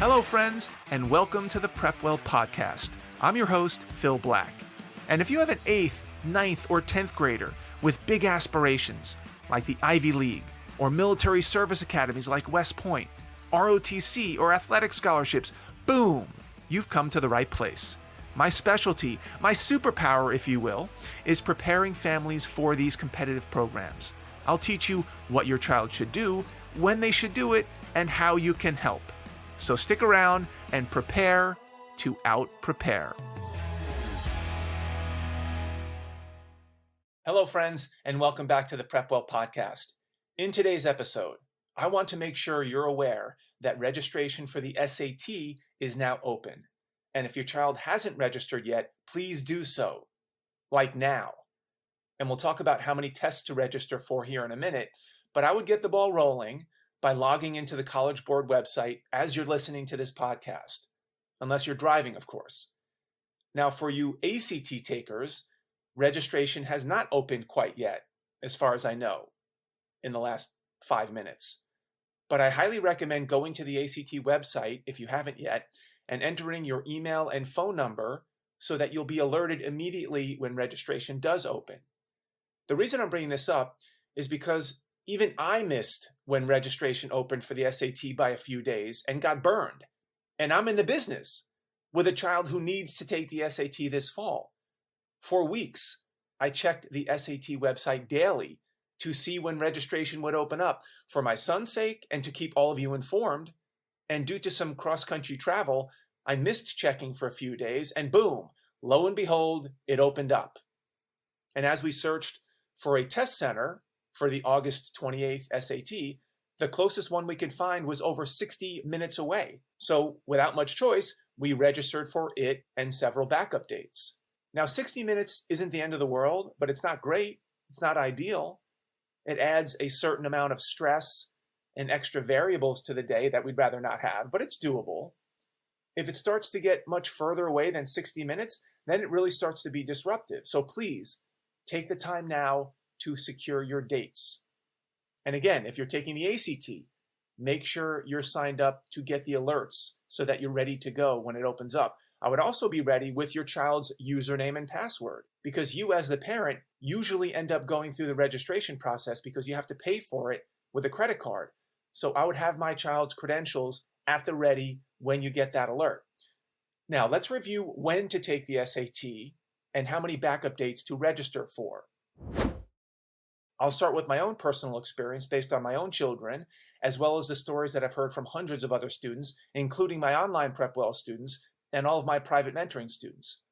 Hello, friends, and welcome to the PrepWell podcast. I'm your host, Phil Black. And if you have an 8th, 9th, or 10th grader with big aspirations, like the Ivy League, or military service academies like West Point, ROTC, or athletic scholarships, boom, you've come to the right place. My specialty, my superpower, if you will, is preparing families for these competitive programs. I'll teach you what your child should do, when they should do it, and how you can help. So stick around and prepare to out-prepare. Hello, friends, and welcome back to the PrepWell podcast. In today's episode, I want to make sure you're aware that registration for the SAT is now open. And if your child hasn't registered yet, please do so, like now. And we'll talk about how many tests to register for here in a minute, but I would get the ball rolling by logging into the College Board website as you're listening to this podcast, unless you're driving, of course. Now, for you ACT takers, registration has not opened quite yet, as far as I know, in the last 5 minutes. But I highly recommend going to the ACT website, if you haven't yet, and entering your email and phone number so that you'll be alerted immediately when registration does open. The reason I'm bringing this up is because even I missed when registration opened for the SAT by a few days and got burned. And I'm in the business with a child who needs to take the SAT this fall. For weeks, I checked the SAT website daily to see when registration would open up for my son's sake and to keep all of you informed. And due to some cross-country travel, I missed checking for a few days and boom, lo and behold, it opened up. And as we searched for a test center for the August 28th SAT, the closest one we could find was over 60 minutes away. So without much choice, we registered for it and several backup dates. Now, 60 minutes isn't the end of the world, but it's not great. It's not ideal. It adds a certain amount of stress and extra variables to the day that we'd rather not have, but it's doable. If it starts to get much further away than 60 minutes, then it really starts to be disruptive. So please take the time now to secure your dates. And again, if you're taking the ACT, make sure you're signed up to get the alerts so that you're ready to go when it opens up. I would also be ready with your child's username and password, because you as the parent usually end up going through the registration process because you have to pay for it with a credit card. So I would have my child's credentials at the ready when you get that alert. Now let's review when to take the SAT and how many backup dates to register for. I'll start with my own personal experience based on my own children, as well as the stories that I've heard from hundreds of other students, including my online PrepWell students and all of my private mentoring students.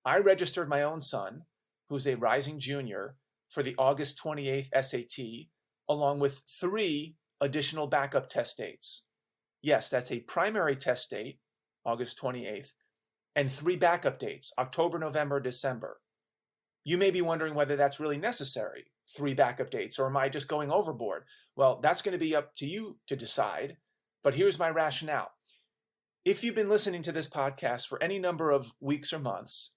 I registered my own son, who's a rising junior, for the August 28th SAT, along with 3 additional backup test dates. Yes, that's a primary test date, August 28th, and 3 backup dates, October, November, December. You may be wondering whether that's really necessary, 3 backup dates, or am I just going overboard? Well, that's going to be up to you to decide, but here's my rationale. If you've been listening to this podcast for any number of weeks or months,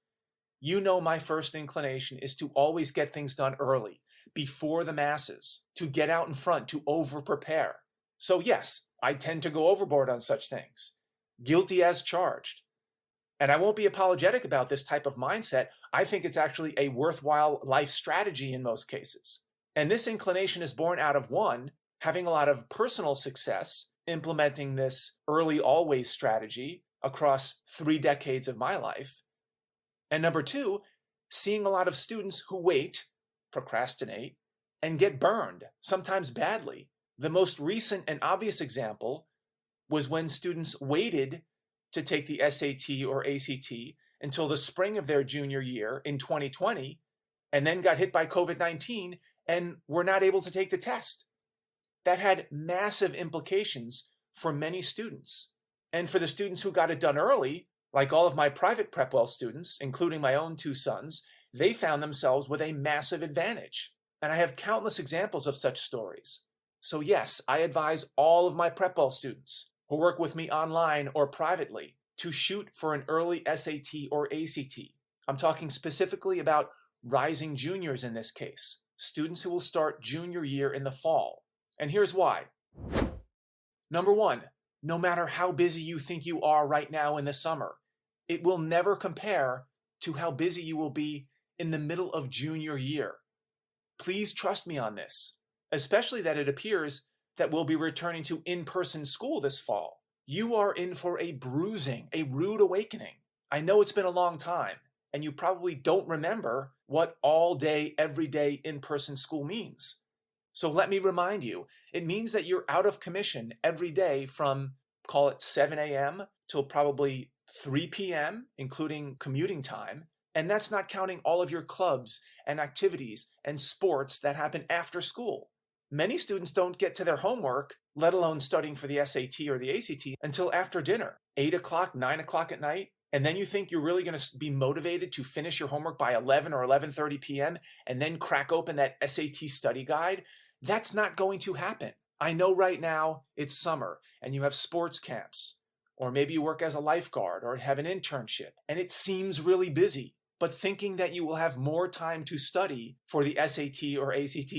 you know my first inclination is to always get things done early, before the masses, to get out in front, to over-prepare. So yes, I tend to go overboard on such things. Guilty as charged. And I won't be apologetic about this type of mindset. I think it's actually a worthwhile life strategy in most cases. And this inclination is born out of 1, having a lot of personal success implementing this early always strategy across 3 decades of my life. And number 2, seeing a lot of students who wait, procrastinate, and get burned, sometimes badly. The most recent and obvious example was when students waited to take the SAT or ACT until the spring of their junior year in 2020, and then got hit by COVID-19 and were not able to take the test. That had massive implications for many students. And for the students who got it done early, like all of my private PrepWell students, including my own 2 sons, they found themselves with a massive advantage. And I have countless examples of such stories. So yes, I advise all of my PrepWell students who work with me online or privately to shoot for an early SAT or ACT. I'm talking specifically about rising juniors in this case, students who will start junior year in the fall. And here's why. Number 1, no matter how busy you think you are right now in the summer. It will never compare to how busy you will be in the middle of junior year. Please trust me on this, especially that it appears that we'll be returning to in-person school this fall. You are in for a bruising, a rude awakening. I know it's been a long time, and you probably don't remember what all day, every day in-person school means. So let me remind you, it means that you're out of commission every day from, call it 7 a.m. till probably 3 p.m., including commuting time. And that's not counting all of your clubs and activities and sports that happen after school. Many students don't get to their homework, let alone studying for the SAT or the ACT, until after dinner, 8 o'clock, 9 o'clock at night. And then you think you're really going to be motivated to finish your homework by 11 or 11:30 p.m. and then crack open that SAT study guide? That's not going to happen. I know right now it's summer and you have sports camps, or maybe you work as a lifeguard or have an internship, and it seems really busy. But thinking that you will have more time to study for the SAT or ACT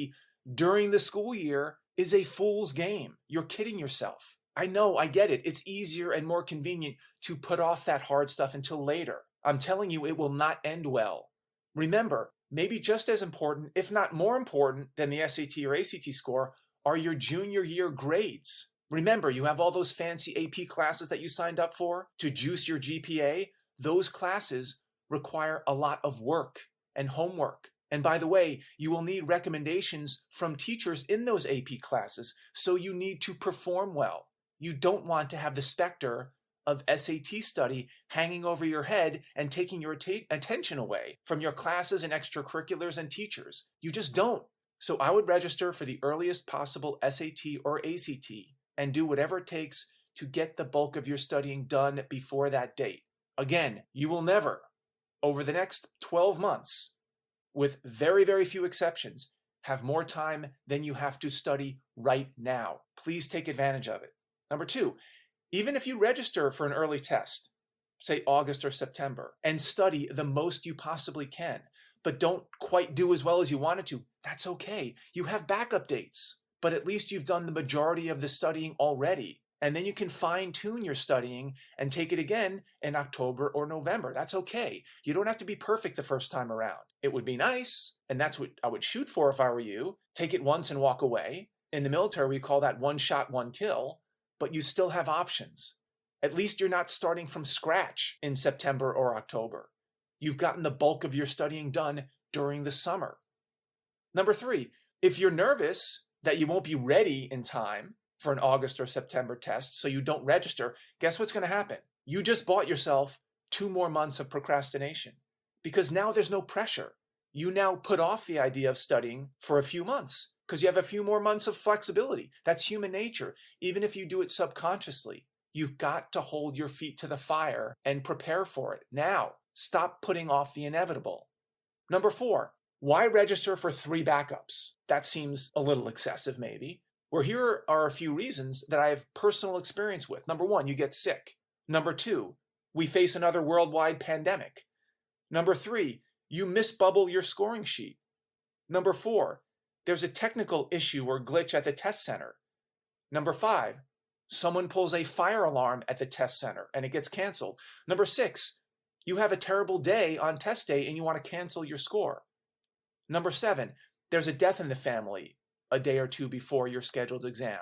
during the school year is a fool's game. You're kidding yourself. I know, I get it. It's easier and more convenient to put off that hard stuff until later. I'm telling you, it will not end well. Remember, maybe just as important, if not more important than the SAT or ACT score, are your junior year grades. Remember, you have all those fancy AP classes that you signed up for to juice your GPA. Those classes require a lot of work and homework. And by the way, you will need recommendations from teachers in those AP classes, so you need to perform well. You don't want to have the specter of SAT study hanging over your head and taking your attention away from your classes and extracurriculars and teachers. You just don't. So I would register for the earliest possible SAT or ACT and do whatever it takes to get the bulk of your studying done before that date. Again, you will never, over the next 12 months, with very, very few exceptions, have more time than you have to study right now. Please take advantage of it. Number two, even if you register for an early test, say August or September, and study the most you possibly can, but don't quite do as well as you wanted to, that's okay. You have backup dates, but at least you've done the majority of the studying already. And then you can fine-tune your studying and take it again in October or November. That's okay. You don't have to be perfect the first time around. It would be nice, and that's what I would shoot for if I were you. Take it once and walk away. In the military, we call that one shot, one kill, but you still have options. At least you're not starting from scratch in September or October. You've gotten the bulk of your studying done during the summer. Number three, if you're nervous that you won't be ready in time for an August or September test, so you don't register, guess what's going to happen? You just bought yourself 2 more months of procrastination because now there's no pressure. You now put off the idea of studying for a few months because you have a few more months of flexibility. That's human nature. Even if you do it subconsciously, you've got to hold your feet to the fire and prepare for it. Now, stop putting off the inevitable. Number 4, why register for 3 backups? That seems a little excessive maybe. Well, here are a few reasons that I have personal experience with. Number 1, you get sick. Number 2, we face another worldwide pandemic. Number 3, you misbubble your scoring sheet. Number 4, there's a technical issue or glitch at the test center. Number 5, someone pulls a fire alarm at the test center and it gets canceled. Number 6, you have a terrible day on test day and you want to cancel your score. Number 7, there's a death in the family a day or 2 before your scheduled exam.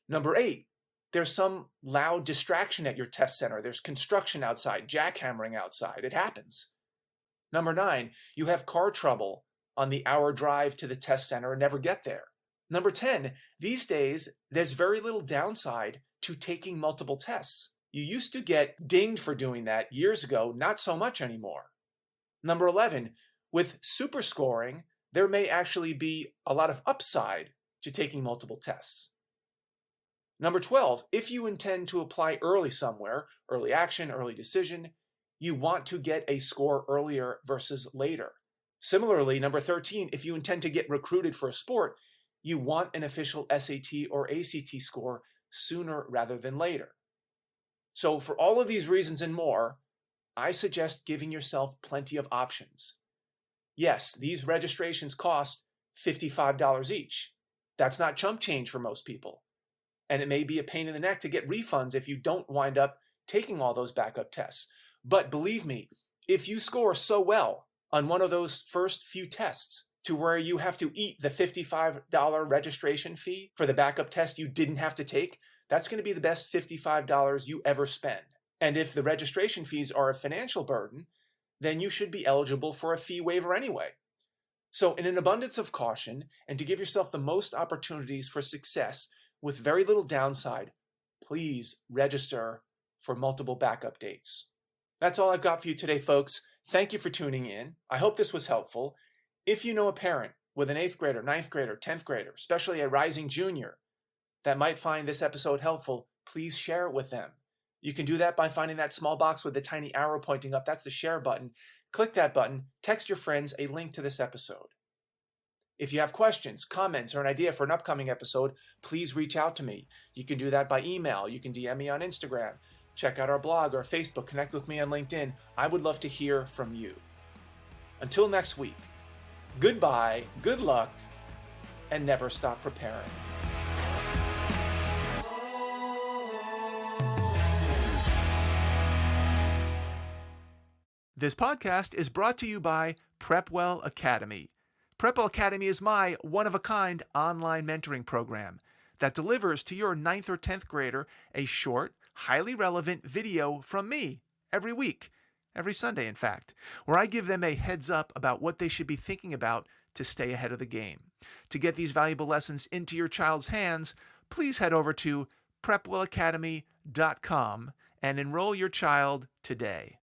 Number 8, there's some loud distraction at your test center. There's construction outside, jackhammering outside. It happens. Number 9, you have car trouble on the hour drive to the test center and never get there. Number 10, these days, there's very little downside to taking multiple tests. You used to get dinged for doing that years ago, not so much anymore. Number 11, with super scoring, there may actually be a lot of upside to taking multiple tests. Number 12, if you intend to apply early somewhere, early action, early decision, you want to get a score earlier versus later. Similarly, number 13, if you intend to get recruited for a sport, you want an official SAT or ACT score sooner rather than later. So for all of these reasons and more, I suggest giving yourself plenty of options. Yes, these registrations cost $55 each. That's not chump change for most people. And it may be a pain in the neck to get refunds if you don't wind up taking all those backup tests. But believe me, if you score so well on one of those first few tests to where you have to eat the $55 registration fee for the backup test you didn't have to take, that's going to be the best $55 you ever spend. And if the registration fees are a financial burden, then you should be eligible for a fee waiver anyway. So in an abundance of caution, and to give yourself the most opportunities for success with very little downside, please register for multiple backup dates. That's all I've got for you today, folks. Thank you for tuning in. I hope this was helpful. If you know a parent with an 8th grader, 9th grader, 10th grader, especially a rising junior, that might find this episode helpful, please share it with them. You can do that by finding that small box with the tiny arrow pointing up. That's the share button. Click that button, text your friends a link to this episode. If you have questions, comments, or an idea for an upcoming episode, please reach out to me. You can do that by email. You can DM me on Instagram. Check out our blog or Facebook. Connect with me on LinkedIn. I would love to hear from you. Until next week, goodbye, good luck, and never stop preparing. This podcast is brought to you by PrepWell Academy. PrepWell Academy is my one-of-a-kind online mentoring program that delivers to your 9th or 10th grader a short, highly relevant video from me every week, every Sunday in fact, where I give them a heads up about what they should be thinking about to stay ahead of the game. To get these valuable lessons into your child's hands, please head over to PrepWellAcademy.com and enroll your child today.